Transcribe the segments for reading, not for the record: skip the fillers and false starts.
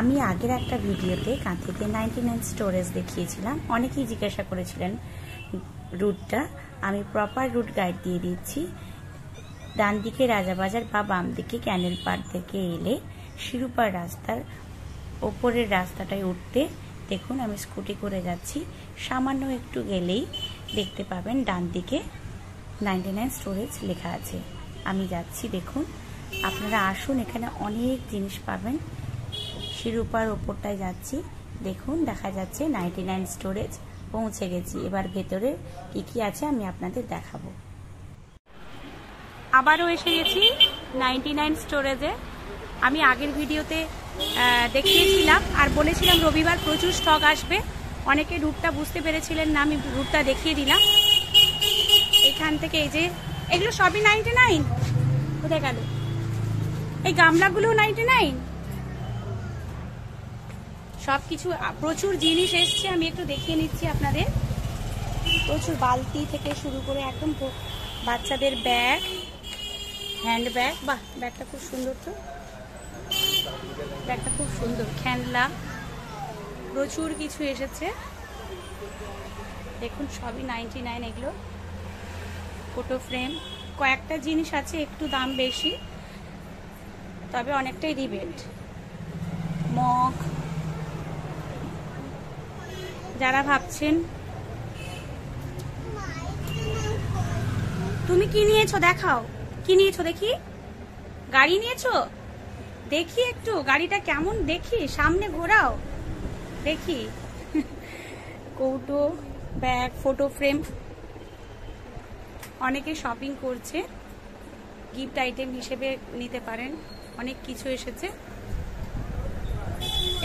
আমি আগের একটা ভিডিওতে কাঁথিতে 99 স্টোরেজ দেখিয়েছিলাম। অনেকেই জিজ্ঞাসা করেছিলেন রুটটা। আমি প্রপার রুট গাইড দিয়ে দিচ্ছি। ডান দিকে রাজাবাজার বা বাম দিকে ক্যানেল পাড় থেকে এলে শিরুপার রাস্তার ওপরের রাস্তাটায় উঠতে দেখুন আমি স্কুটি করে যাচ্ছি। সামান্য একটু গেলেই দেখতে পাবেন ডান দিকে 99 স্টোরেজ লেখা আছে। আমি যাচ্ছি, দেখুন আপনারা আসুন, এখানে অনেক জিনিস পাবেন। শিরুপার ওপরটায় যাচ্ছি, দেখুন দেখা যাচ্ছে 99 স্টোরেজ। পৌঁছে গেছি। এবার ভেতরে কি কি আছে আমি আপনাদের দেখাবো। আবারও এসে গেছি 99 স্টোরেজে। আমি আগের ভিডিওতে দেখিয়েছিলাম আর বলেছিলাম রবিবার প্রচুর স্টক আসবে। অনেকে রুটটা বুঝতে পেরেছিলেন না, আমি রুটটা দেখিয়ে দিলাম। এখান থেকে এই যে এগুলো সবই 99। কোথায় গেল এই গামলাগুলো? 99 সবকিছু, প্রচুর জিনিস এসছে। আমি একটু দেখিয়ে নিচ্ছি আপনাদের। প্রচুর বালতি থেকে শুরু করে একদম বাচ্চাদের ব্যাগ, হ্যান্ড ব্যাগ। বাহ, ব্যাগটা খুব সুন্দর, তো ব্যাগটা খুব সুন্দর। খেলনা, প্রচুর কিছু এসেছে দেখুন, সবই 99। এগুলো ফটো ফ্রেম, কয়েকটা জিনিস আছে একটু দাম বেশি, তবে অনেকটাই রিবেট। মগ, যারা ভাবছেন তুমি কি নিয়েছো দেখাও, কি নিয়েছো দেখি। গাড়ি নিয়েছো? দেখি একটু গাড়িটা কেমন, দেখি সামনে ঘোরাও দেখি। কৌটো, ব্যাগ, ফটো ফ্রেম, অনেকে শপিং করছে, গিফট আইটেম হিসেবে নিতে পারেন। অনেক কিছু এসেছে,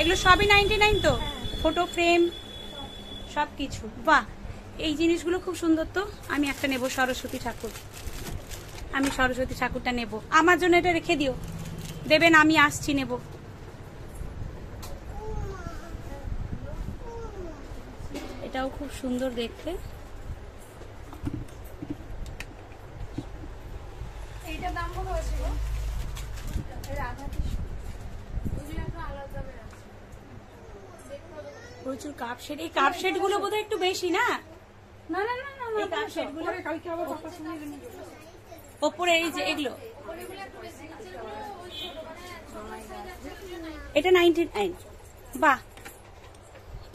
এগুলো সবই 99 তো। ফটো ফ্রেম সবকিছু। বাহ, এই জিনিসগুলো খুব সুন্দর। তো আমি একটা নেব, সরস্বতী ঠাকুর। আমি সরস্বতী ঠাকুরটা নেব, আমার জন্য এটা রেখে দিও, দেবেন, আমি আসছি নেব। এটাও খুব সুন্দর দেখতে। এইটা দাম কত আছে গো? প্রচুর কাপ সেট। এই কাপ সেট গুলো বোধহয় একটু বেশি না? না না না না, এই কাপ সেট গুলো কালকে আবার পাপার সঙ্গে নিয়ে যাবো। ওপরে এই যে এগুলো, এটা 99। বাহ,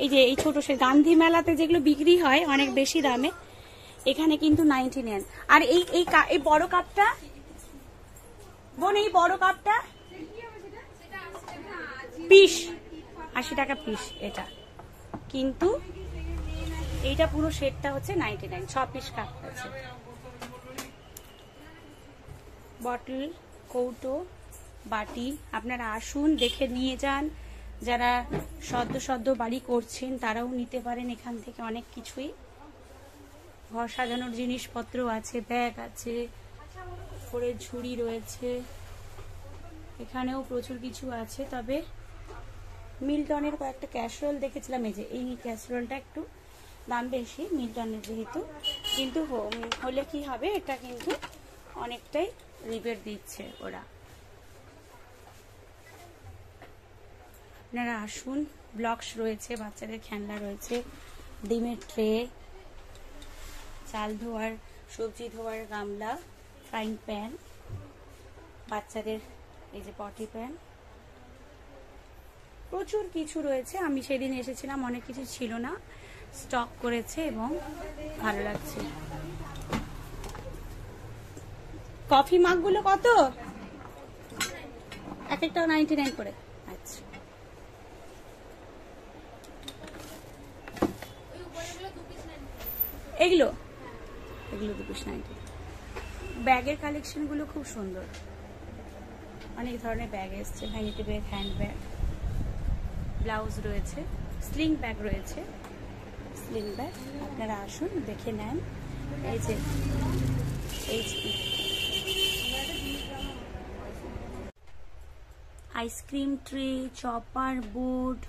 এই যে এই ছোট সে গান্ধী মেলাতে যেগুলো বিক্রি হয় অনেক বেশি দামে, এখানে কিন্তু 99। আর এই বড় কাপটা বোন, এই বড় কাপটা পিস 80 টাকা পিস এটা, কিন্তু এইটা পুরো সেটটা হচ্ছে 99। 6 পিস কাপ আছে। বটল, কৌটো, বাটি, আপনারা আসুন, দেখে নিয়ে যান। যারা সদ্য বাড়ি করছেন তারাও নিতে পারেন এখান থেকে অনেক কিছুই। ঘর সাজানোর জিনিসপত্র আছে, ব্যাগ আছে, ফোড়ের ঝুড়ি রয়েছে, এখানেও প্রচুর কিছু আছে। তবে মিল্টনের কয়েকটা ক্যাসরোল দেখেছিলাম, এই যে এই ক্যাসরোলটা একটু দাম বেশি মিল্টনের যেহেতু, কিন্তু হলে কি হবে, এটা কিন্তু অনেকটাই রিবেট দিচ্ছে ওরা। আপনারা আসুন, ব্লকস রয়েছে, বাচ্চাদের খেলনা রয়েছে, ডিমের ট্রে, চাল ধোয়ার, সবজি ধোয়ার গামলা, ফ্রাইং প্যান, বাচ্চাদের এই যে পটি প্যান, প্রচুর কিছু রয়েছে। আমি সেদিন এসেছিলাম, অনেক কিছু ছিল না, স্টক করেছে এবং ভালো লাগছে। কফি মাগগুলো কত? এক একটা 99 করে। আচ্ছা, এগুলো 2 পিস 90। ব্যাগের কালেকশন গুলো খুব সুন্দর, অনেক ধরনের ব্যাগ এসছে, vanity bag, hand bag, blouse রয়েছে, স্লিং ব্যাগ রয়েছে। স্লিং ব্যাগ আপনারা আসুন, দেখে নেন। এই যে HP ice cream tray, chopper board,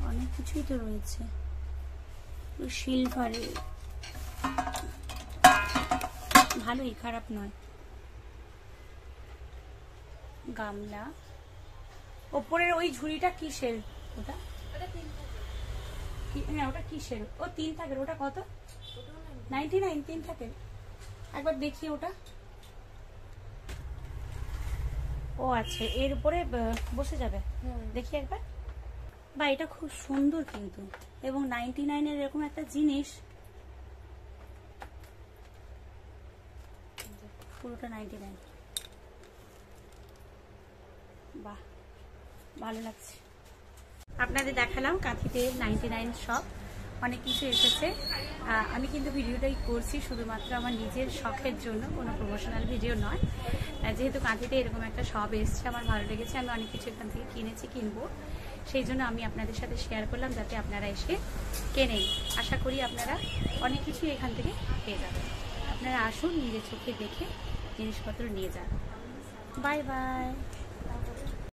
অনেক কিছুই তো রয়েছে। সিলভারে ভালোই, খারাপ নয়। গামলা, ওপরের ওই ঝুড়িটা কিসের? ওটা হ্যাঁ, ওটা কিসের? ও 3 থাকের, ওটা কত? 99, 3 থাকের। একবার দেখি ওটা। ও আচ্ছা, এর উপরে বসে যাবে। দেখি একবার। বা এটা খুব সুন্দর কিন্তু, এবং 99 এর এরকম একটা জিনিস, পুরোটা 99। বাহ, ভালো লাগছে। আপনাদের দেখালাম কাঁথিতে 99 শপ, অনেক কিছু এসেছে। আমি কিন্তু ভিডিওটাই করছি শুধুমাত্র আমার নিজের শখের জন্য, কোনো প্রমোশনাল ভিডিও নয়। যেহেতু কাঁথিতে এরকম একটা শপ এসছে, আমার ভালো লেগেছে, আমি অনেক কিছু এখান থেকে কিনবো, সেই জন্য আমি আপনাদের সাথে শেয়ার করলাম, যাতে আপনারা এসে কেনেন। আশা করি আপনারা অনেক কিছুই এখান থেকে পেয়ে যাবেন। আপনারা আসুন, নিজের চোখে দেখে জিনিসপত্র নিয়ে যান। Bye bye.